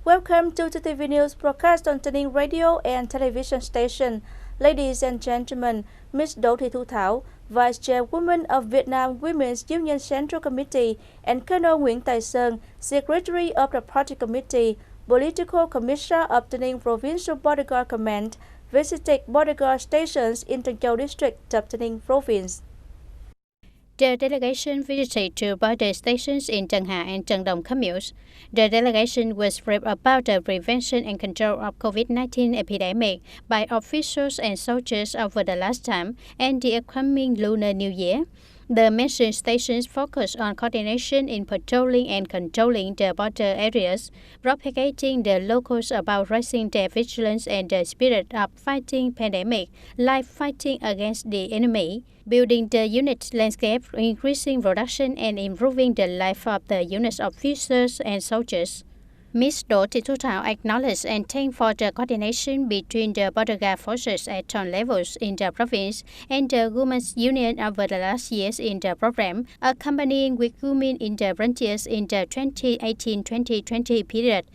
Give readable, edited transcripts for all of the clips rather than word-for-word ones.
Welcome to TTVNEWS broadcast on Tay Ninh radio and television station. Ladies and gentlemen, Ms. Đỗ Thị Thu Thảo, Vice Chairwoman of Vietnam Women's Union Central Committee, and Colonel Nguyễn Tài Sơn, Secretary of the Party Committee, Political Commissioner of Tay Ninh Provincial Bodyguard Command, visited bodyguard stations in Trang Châu District of Tay Ninh Province. The delegation visited two border stations in Trang Hạ and Trang Đồng communes. The delegation was briefed about the prevention and control of COVID-19 epidemic by officials and soldiers over the last time and the upcoming Lunar New Year. The mentioned stations focus on coordination in patrolling and controlling the border areas, propagating the locals about raising their vigilance and the spirit of fighting pandemic, like fighting against the enemy, building the unit landscape, increasing production and improving the life of the unit's officers and soldiers. Ms. Đỗ Thị Thu Thảo acknowledged and thanked for the coordination between the border guard forces at all levels in the province and the Women's Union over the last years in the program, accompanying with women in the frontiers in the 2018-2020 period.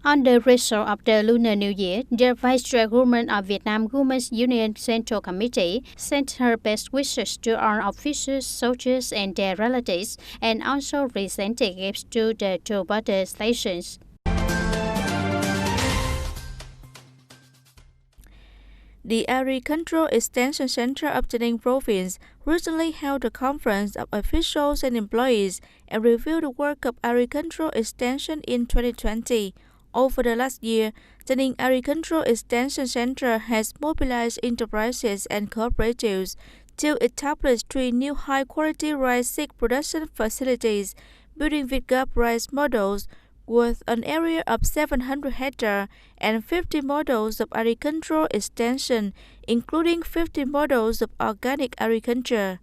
On the result of the Lunar New Year, the Vice Chairwoman of Vietnam Women's Union Central Committee sent her best wishes to all officers, soldiers, and their relatives, and also presented gifts to the two border stations. The Area Control Extension Center of Tay Ninh Province recently held a conference of officials and employees and reviewed the work of Area Control Extension in 2020. Over the last year, Tay Ninh Area Control Extension Center has mobilized enterprises and cooperatives to establish 3 new high-quality rice seed production facilities, building Vietgap rice models with an area of 700 hectares and 50 models of agricultural extension, including 50 models of organic agriculture.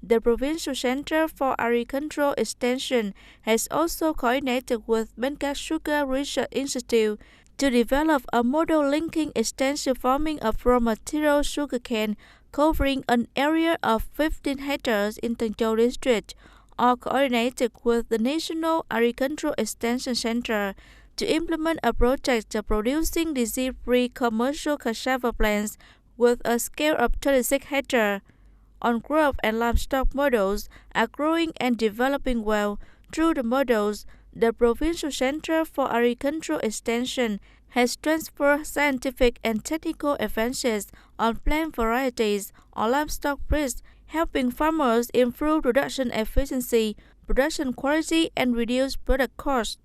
The Provincial Center for Agricultural Extension has also coordinated with Bangkok Sugar Research Institute to develop a model linking extensive farming of raw material sugarcane covering an area of 15 hectares in Trang Châu District, or coordinated with the National Agricultural Extension Center to implement a project of producing disease-free commercial cassava plants with a scale of 36 hectares. On-crop and livestock models are growing and developing well. Through the models, the Provincial Center for Agricultural Extension has transferred scientific and technical advances on plant varieties or livestock breeds, helping farmers improve production efficiency, production quality, and reduce product costs.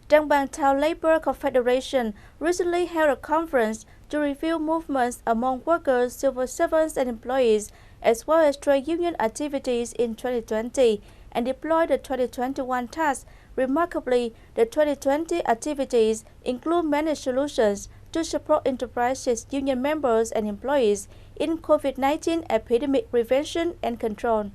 Trang Town Labor Confederation recently held a conference to review movements among workers, civil servants, and employees, as well as trade union activities in 2020, and deploy the 2021 tasks. Remarkably, the 2020 activities include many solutions to support enterprises, union members, and employees in COVID-19 epidemic prevention and control.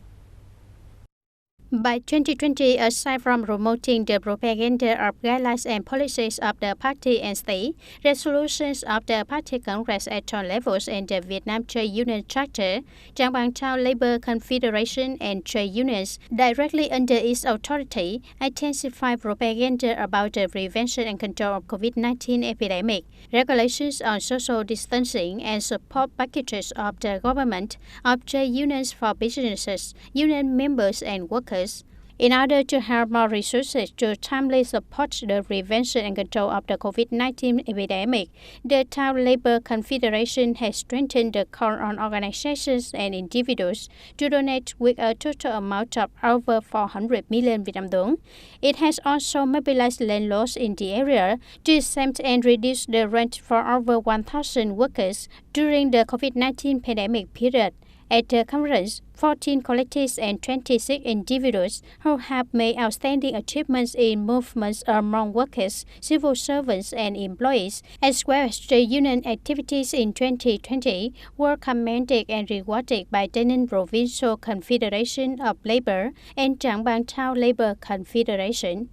By 2020, aside from promoting the propaganda of guidelines and policies of the party and state, resolutions of the party congress at all levels and the Vietnam Trade Union Charter, Trang Town Labor Confederation and trade unions directly under its authority intensify propaganda about the prevention and control of COVID-19 epidemic, regulations on social distancing, and support packages of the government of trade unions for businesses, union members, and workers. In order to have more resources to timely support the prevention and control of the COVID-19 epidemic, the Town Labor Confederation has strengthened the call on organizations and individuals to donate with a total amount of over 400 million Vietnam dong. It has also mobilized landlords in the area to exempt and reduce the rent for over 1,000 workers during the COVID-19 pandemic period. At the conference, 14 collectives and 26 individuals who have made outstanding achievements in movements among workers, civil servants, and employees, as well as trade union activities in 2020, were commended and rewarded by Tay Ninh Provincial Confederation of Labor and Trang Town Labor Confederation.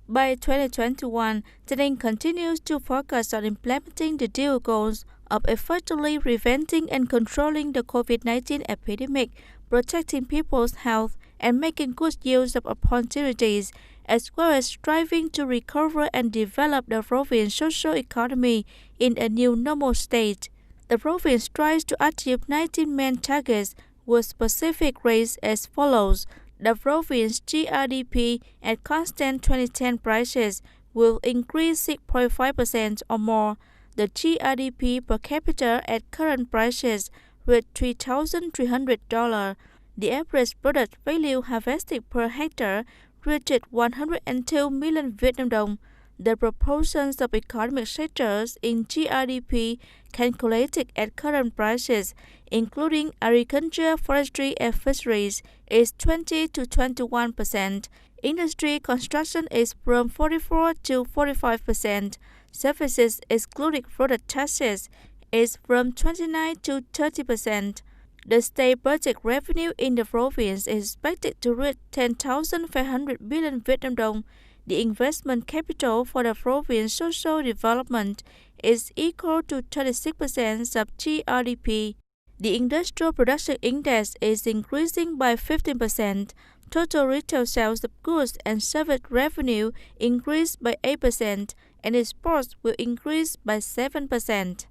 By 2021, Tay Ninh continues to focus on implementing the dual goals of effectively preventing and controlling the COVID-19 epidemic, protecting people's health and making good use of opportunities, as well as striving to recover and develop the province's social economy in a new normal state. The province tries to achieve 19 main targets with specific rates as follows. The province GRDP at constant 2010 prices will increase 6.5% or more. The GRDP per capita at current prices with $3,300. The average product value harvested per hectare reached 102 million Vietnam dong. The proportions of economic sectors in GRDP calculated at current prices, including agriculture, forestry, and fisheries, is 20 to 21%. Industry construction is from 44 to 45%. Services, excluding product taxes, is from 29 to 30%. The state budget revenue in the province is expected to reach 10,500 billion Vietnam dong. The investment capital for the province's social development is equal to 36% of GRDP. The industrial production index is increasing by 15%. Total retail sales of goods and service revenue increased by 8%, and exports will increase by 7%.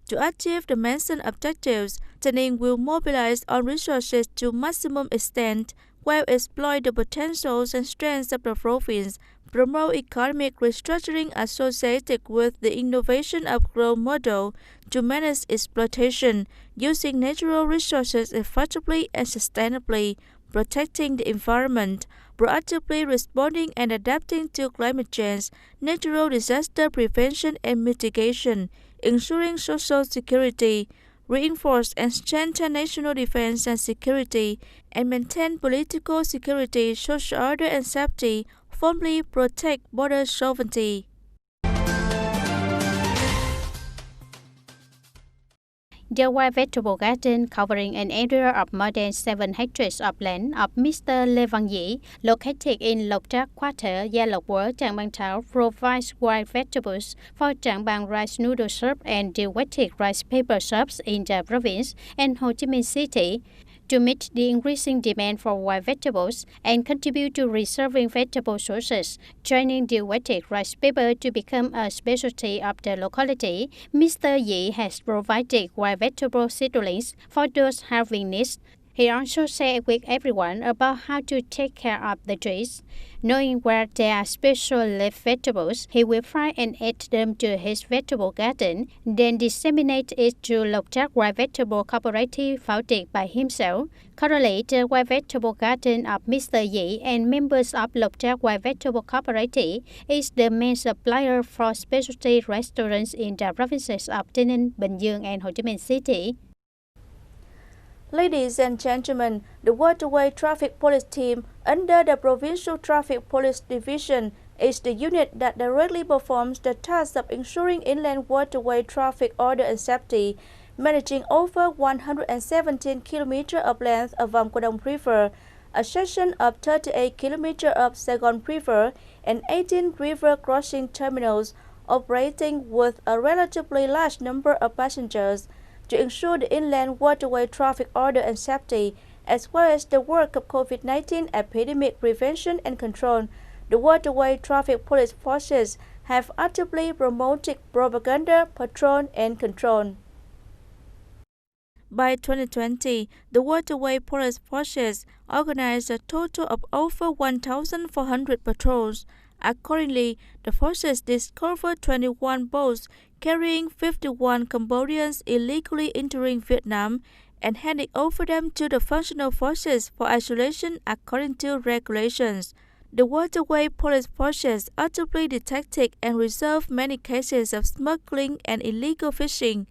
To achieve the mentioned objectives, Tay Ninh will mobilize all resources to maximum extent, while exploit the potentials and strengths of the province, promote economic restructuring associated with the innovation of growth model to manage exploitation, using natural resources effectively and sustainably, protecting the environment, proactively responding and adapting to climate change, natural disaster prevention and mitigation, ensuring social security, reinforce and strengthen national defense and security, and maintain political security, social order and safety, firmly protect border sovereignty. The White Vegetable Garden, covering an area of more than 7 hectares of land of Mr. Lê Văn Dĩ, located in Lộc Trác Quarter, Gia Lộc Quở, Trang Bang Thảo, provides white vegetables for Trang Bang rice noodle shop and Dewatic rice paper shops in the province and Ho Chi Minh City. To meet the increasing demand for white vegetables and contribute to reserving vegetable sources, training the Dewatic rice paper to become a specialty of the locality, Mr. Dĩ has provided white vegetable seedlings for those having needs. He also shared with everyone about how to take care of the trees. Knowing where there are special leaf vegetables, he will fry and add them to his vegetable garden, then disseminate it to Lộc Trác White Vegetable Cooperative founded by himself. Currently, the White Vegetable Garden of Mr. Dĩ and members of Lộc Trác White Vegetable Cooperative is the main supplier for specialty restaurants in the provinces of Tay Ninh, Bình Dương, and Ho Chi Minh City. Ladies and gentlemen, the Waterway Traffic Police Team under the Provincial Traffic Police Division is the unit that directly performs the task of ensuring inland waterway traffic order and safety, managing over 117 km of length of Vàm Cỏ Đông River, a section of 38 km of Saigon River, and 18 river crossing terminals operating with a relatively large number of passengers. To ensure the inland waterway traffic order and safety, as well as the work of COVID-19 epidemic prevention and control, the waterway traffic police forces have actively promoted propaganda, patrol, and control. By 2020, the waterway police forces organized a total of over 1,400 patrols. Accordingly, the forces discovered 21 boats carrying 51 Cambodians illegally entering Vietnam and handing over them to the functional forces for isolation according to regulations. The waterway police forces actively detected and resolved many cases of smuggling and illegal fishing.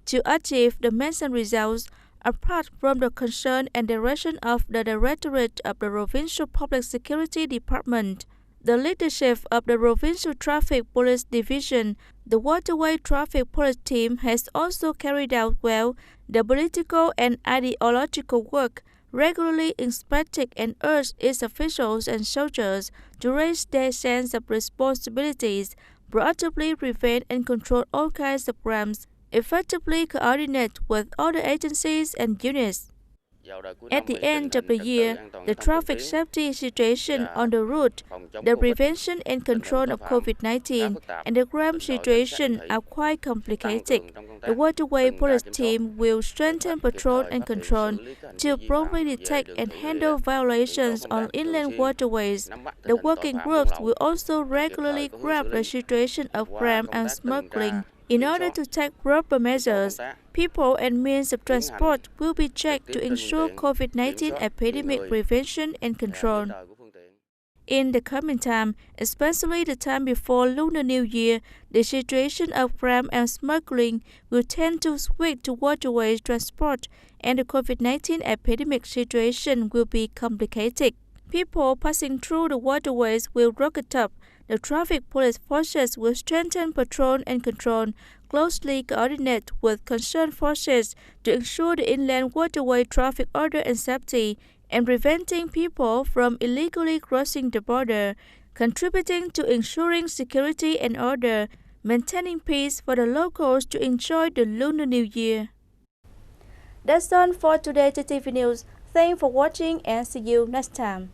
To achieve the mentioned results, apart from the concern and direction of the Directorate of the Provincial Public Security Department, the leadership of the Provincial Traffic Police Division, the Waterway Traffic Police Team has also carried out well the political and ideological work, regularly inspected and urged its officials and soldiers to raise their sense of responsibilities, proactively prevent and control all kinds of crimes, effectively coordinate with other agencies and units. At the end of the year, the traffic safety situation on the route, the prevention and control of COVID-19, and the crime situation are quite complicated. The waterway police team will strengthen patrol and control to promptly detect and handle violations on inland waterways. The working groups will also regularly grasp the situation of crime and smuggling. In order to take proper measures, people and means of transport will be checked to ensure COVID-19 epidemic prevention and control. In the coming time, especially the time before Lunar New Year, the situation of crime and smuggling will tend to switch to waterways transport, and the COVID-19 epidemic situation will be complicated. People passing through the waterways will rocket up. The traffic police forces will strengthen patrol and control, closely coordinate with concerned forces to ensure the inland waterway traffic order and safety, and preventing people from illegally crossing the border, contributing to ensuring security and order, maintaining peace for the locals to enjoy the Lunar New Year. That's all for today, TTV News. Thanks for watching and see you next time.